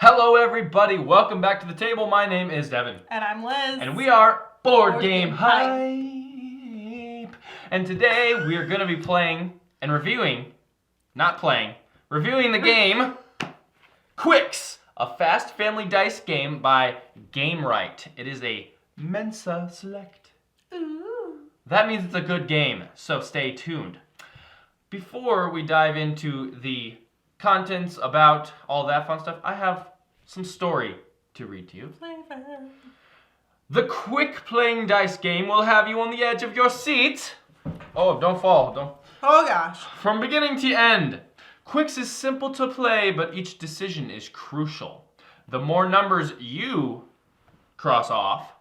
Hello everybody, welcome back to the table. My name is Devon. And I'm Liz. And we are BoardGameHype. And today we are going to be playing and reviewing the game Qwixx, a fast family dice game by Gamewright. It is a Mensa Select. Ooh. That means it's a good game, so stay tuned. Before we dive into the contents about all that fun stuff, I have some story to read to you. The quick playing dice game will have you on the edge of your seat. Oh, don't fall. Don't. Oh gosh. From beginning to end. Qwixx is simple to play, but each decision is crucial. The more numbers you cross off,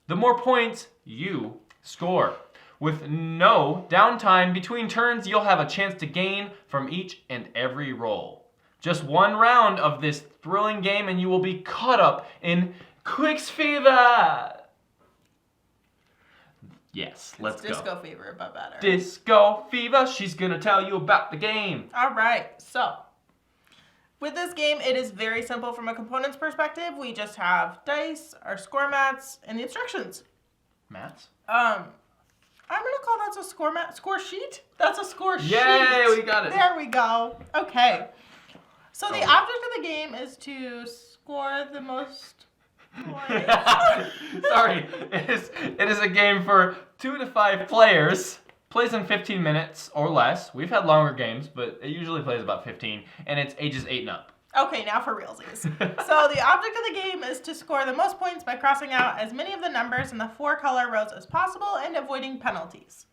the more points you score. With no downtime between turns, you'll have a chance to gain from each and every roll. Just one round of this thrilling game and you will be caught up in Qwixx fever. Yes, let's go. Disco fever, but better. Disco fever. She's gonna tell you about the game. All right, so with this game, it is very simple from a components perspective. We just have dice, our score mats, and the instructions. Mats? I'm gonna call that a score sheet. That's a score sheet. Yay, we got it. There we go. Okay. So the object of the game is to score the most points. Sorry, it is a game for 2 to 5 players. Plays in 15 minutes or less. We've had longer games, but it usually plays about 15, and it's ages 8 and up. Okay, now for realsies. So the object of the game is to score the most points by crossing out as many of the numbers in the 4 color rows as possible and avoiding penalties.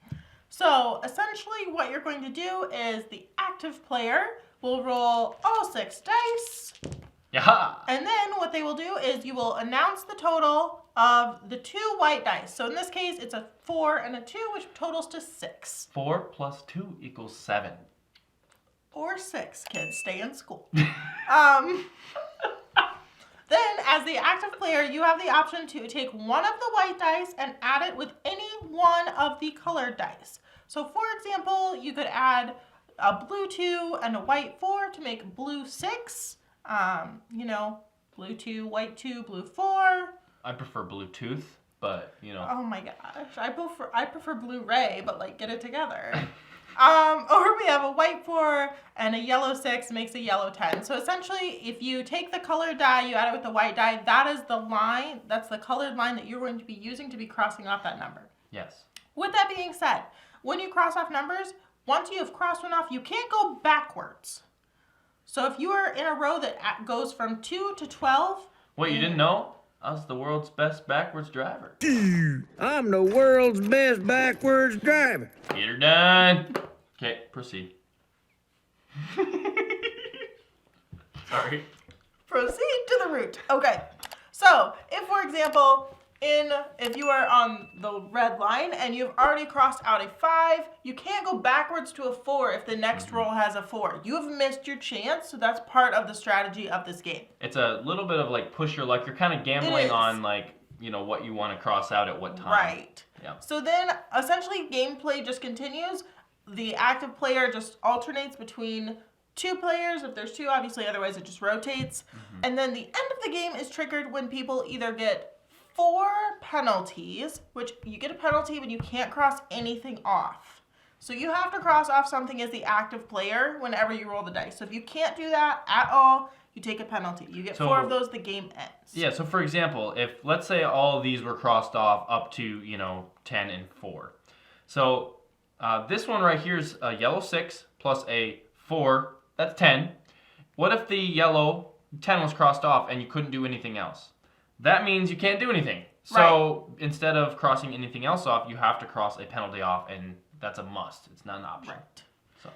So essentially what you're going to do is the active player will roll all 6 dice. Yeah. And then what they will do is you will announce the total of the 2 white dice. So in this case, it's a 4 and a 2, which totals to 6. 4 plus 2 equals 7. Or 6, kids, stay in school. Then, as the active player, you have the option to take one of the white dice and add it with any one of the colored dice. So, for example, you could add a blue 2 and a white 4 to make blue 6. Blue 2, white 2, blue 4. I prefer Bluetooth, but, Oh my gosh, I prefer Blu-ray, but, get it together. Or we have a white 4 and a yellow 6 makes a yellow 10. So essentially, if you take the colored die, you add it with the white die, that is the line, that's the colored line that you're going to be using to be crossing off that number. Yes. With that being said, when you cross off numbers, once you have crossed one off, you can't go backwards. So if you are in a row that goes from 2 to 12... What, you didn't know? I was the world's best backwards driver. I'm the world's best backwards driver. Get her done. Okay, proceed. Sorry. Proceed to the root. Okay. So, if for example, if you are on the red line and you've already crossed out a 5, you can't go backwards to a 4 if the next roll has a 4. You have missed your chance, so that's part of the strategy of this game. It's a little bit of push your luck. You're kind of gambling on what you want to cross out at what time. Right. Yeah. So then essentially gameplay just continues. The active player just alternates between 2 players. If there's 2, obviously, otherwise it just rotates. Mm-hmm. And then the end of the game is triggered when people either get 4 penalties, which you get a penalty when you can't cross anything off. So you have to cross off something as the active player whenever you roll the dice. So if you can't do that at all, you take a penalty. You get 4 of those, the game ends. Yeah, so for example, if let's say all of these were crossed off up to, 10 and 4. So this one right here is a yellow 6 plus a 4, that's 10. What if the yellow 10 was crossed off and you couldn't do anything else? That means you can't do anything. So instead of crossing anything else off, you have to cross a penalty off, and that's a must. It's not an option. Right.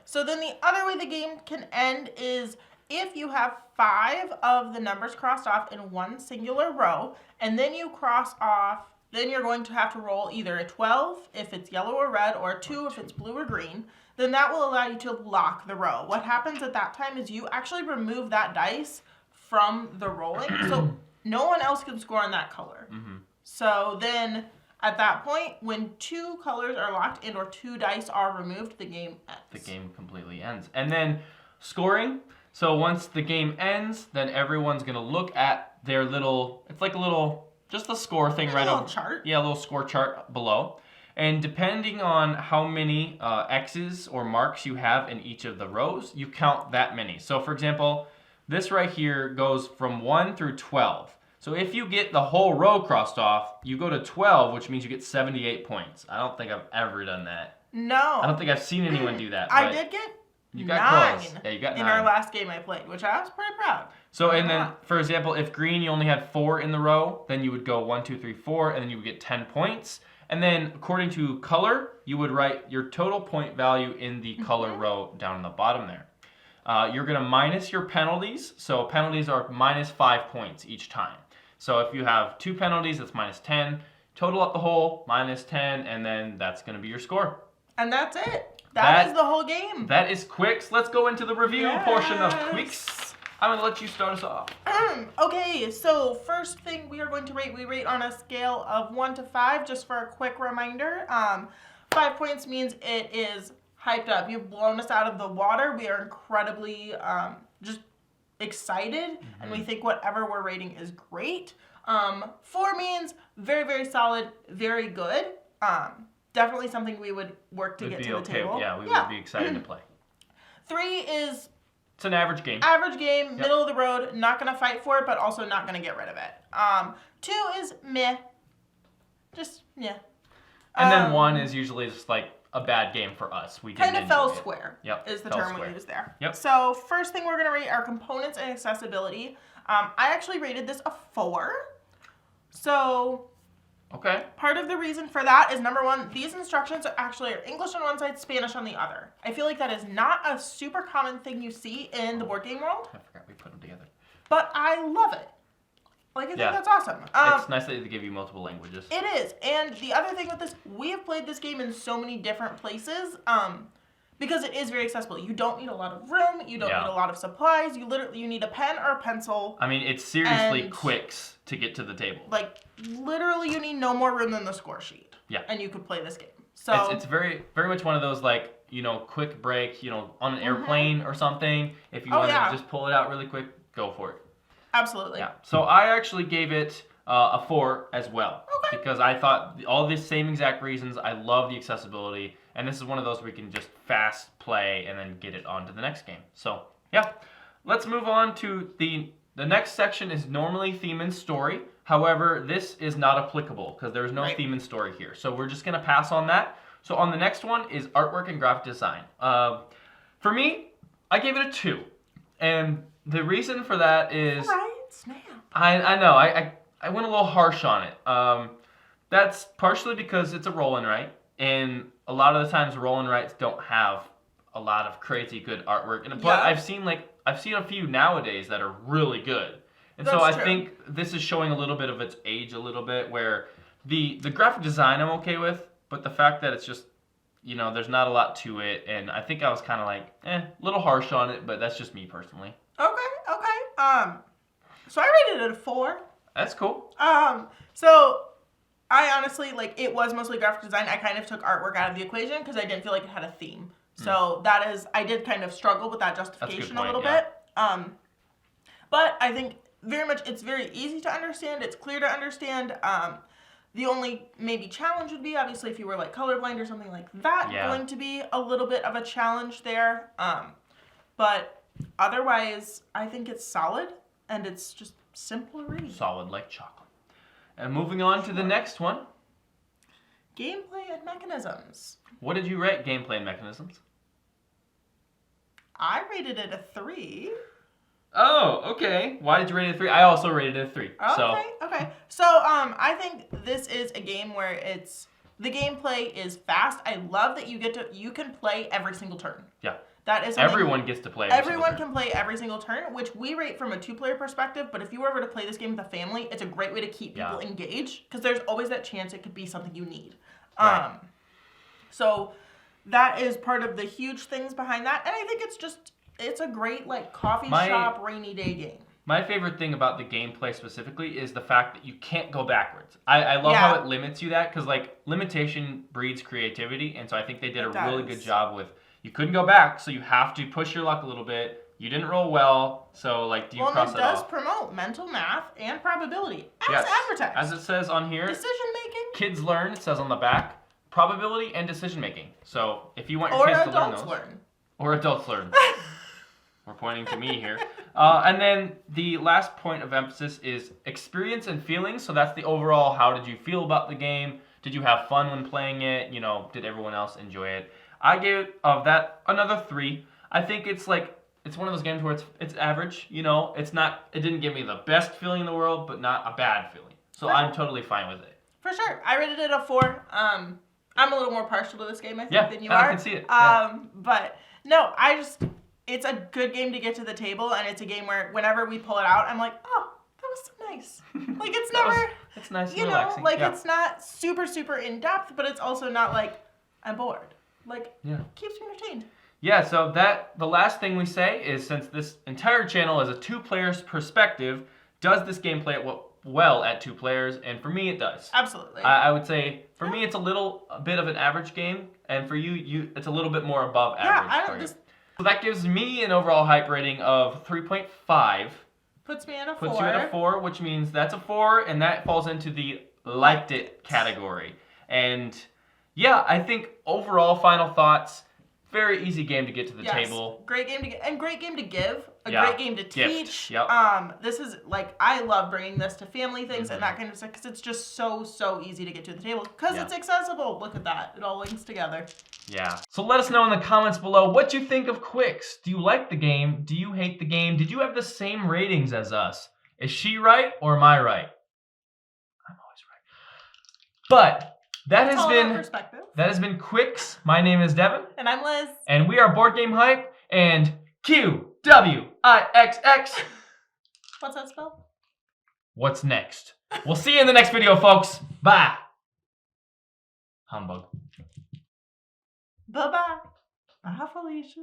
So then the other way the game can end is if you have 5 of the numbers crossed off in one singular row, and then you cross off, then you're going to have to roll either a 12 if it's yellow or red, or a 2 if it's blue or green. Then that will allow you to lock the row. What happens at that time is you actually remove that dice from the rolling. So no one else can score on that color. Mm-hmm. So then, at that point, when 2 colors are locked in or 2 dice are removed, the game ends. The game completely ends. And then scoring, So once the game ends, then everyone's going to look at their little, it's like a little, just the score thing right over. A little chart. Yeah, a little score chart below. And depending on how many X's or marks you have in each of the rows, you count that many. So for example, this right here goes from 1 through 12. So if you get the whole row crossed off, you go to 12, which means you get 78 points. I don't think I've ever done that. No. I don't think I've seen anyone do that. I did get you got 9 close. Yeah, you got 9. in our last game I played, which I was pretty proud. So, and then, for example, if green, you only had 4 in the row, then you would go 1, 2, 3, 4, and then you would get 10 points. And then, according to color, you would write your total point value in the color row down in the bottom there. You're going to minus your penalties. So, penalties are minus 5 points each time. So, if you have 2 penalties, that's minus 10. Total up the whole, minus 10, and then that's going to be your score. And that's it. That is the whole game. That is Qwixx. Let's go into the review portion of Qwixx. I'm going to let you start us off. Okay, so first thing we are going to rate, we rate on a scale of 1 to 5, just for a quick reminder. 5 points means it is hyped up. You've blown us out of the water. We are incredibly just excited, and we think whatever we're rating is great. 4 means very, very solid, very good. Definitely something we would work to get to the table. Yeah, we would be excited to play. 3 is... It's an average game. Average game, middle of the road, not going to fight for it, but also not going to get rid of it. 2 is meh. Just, yeah. And then 1 is usually just like a bad game for us. We kind of fell square is the term square. we use there. Yep. So first thing we're going to rate are components and accessibility. I actually rated this a 4. So... Okay. Part of the reason for that is, number 1, these instructions are actually English on one side, Spanish on the other. I feel like that is not a super common thing you see in the board game world. I forgot we put them together. But I love it. Like, I think that's awesome. It's nice that they give you multiple languages. It is. And the other thing with this, we have played this game in so many different places because it is very accessible. You don't need a lot of room. You don't need a lot of supplies. You need a pen or a pencil. I mean, it's seriously Qwixx to get to the table. Like, literally, you need no more room than the score sheet. Yeah. And you could play this game. So it's very, very much one of those, like, quick break, on an airplane or something. If you wanted to just pull it out really quick, go for it. Absolutely. Yeah. So I actually gave it a 4 as well. Okay. Because I thought all the same exact reasons. I love the accessibility. And this is one of those where we can just fast play and then get it on to the next game. So, yeah. Let's move on to the next section is normally theme and story. However, this is not applicable because there's no theme and story here. So we're just going to pass on that. So on the next one is artwork and graphic design. For me, I gave it a 2. And the reason for that is... Snap. I know. I went a little harsh on it. That's partially because it's a roll and write. And a lot of the times roll and writes don't have a lot of crazy good artwork. But I've seen a few nowadays that are really good. And so I think this is showing a little bit of its age a little bit, where the graphic design I'm okay with, but the fact that it's just, there's not a lot to it, and I think I was kind of like, a little harsh on it, but that's just me personally. Okay. So I rated it a 4. That's cool. So I honestly, it was mostly graphic design. I kind of took artwork out of the equation because I didn't feel like it had a theme. So I did kind of struggle with that justification a little bit. But I think it's very easy to understand. It's clear to understand. The only maybe challenge would be, obviously, if you were colorblind or something like that, going to be a little bit of a challenge there. But otherwise, I think it's solid and it's just simple to read. Solid like chocolate. And moving on to the next one. Gameplay and mechanisms. What did you rate gameplay and mechanisms? I rated it a 3. Oh, okay. Why did you rate it a 3? I also rated it a 3. Okay. So, I think this is a game where the gameplay is fast. I love that you can play every single turn. Yeah. That is everyone gets to play everyone can play every single turn, which we rate from a 2-player perspective, but if you were ever to play this game with a family, it's a great way to keep people engaged, because there's always that chance it could be something you need. Right. So that is part of the huge things behind that, and I think it's a great coffee shop rainy day game. My favorite thing about the gameplay specifically is the fact that you can't go backwards. I love how it limits you that, because limitation breeds creativity, and so I think they did a really good job with, you couldn't go back, so you have to push your luck a little bit, You didn't roll well, so like, do you cross it it does off? promote mental math and probability as Yes. advertised. As it says on here, Decision making. kids learn. It says on the back, probability and decision making. So if you want your Or kids to learn adults those, learn. or adults learn. We're pointing to me here. And then the last point of emphasis is experience and feelings. So that's the overall, how did you feel about the game? Did you have fun when playing it? You know, did everyone else enjoy it? I gave that another 3. I think it's like, it's one of those games where it's average, you know? It didn't give me the best feeling in the world, but not a bad feeling. So I'm totally fine with it. For sure. I rated it a 4. I'm a little more partial to this game, I think, than you are. I can see it. Yeah. But no, it's a good game to get to the table, and it's a game where whenever we pull it out, I'm like, oh, that was so nice. Like, it's never, it's nice and you know, relaxing. like, Yeah. it's not super, super in-depth, but it's also not like, I'm bored. Like, keeps me entertained. Yeah, so the last thing we say is, since this entire channel is a 2 players perspective, does this game play it well at 2 players? And for me, it does. Absolutely. I would say, for me, it's a bit of an average game, and for you, it's a little bit more above average. So that gives me an overall hype rating of 3.5. Puts me at a 4. Puts you at a 4, which means that's a 4, and that falls into the liked it category. And yeah, I think overall, final thoughts, very easy game to get to the table. Great game to get, and great game to give. Great game to teach. Yep. This is, like, I love bringing this to family things and that kind of stuff, because it's just so easy to get to the table, because it's accessible. Look at that. It all links together. Yeah. So let us know in the comments below what you think of Qwixx. Do you like the game? Do you hate the game? Did you have the same ratings as us? Is she right or am I right? I'm always right. But that has been Qwixx. My name is Devon. And I'm Liz. And we are BoardGameHype and Qwixx. What's that spell? What's next? We'll see you in the next video, folks. Bye. Humbug. Bye-bye. Bye, Felicia.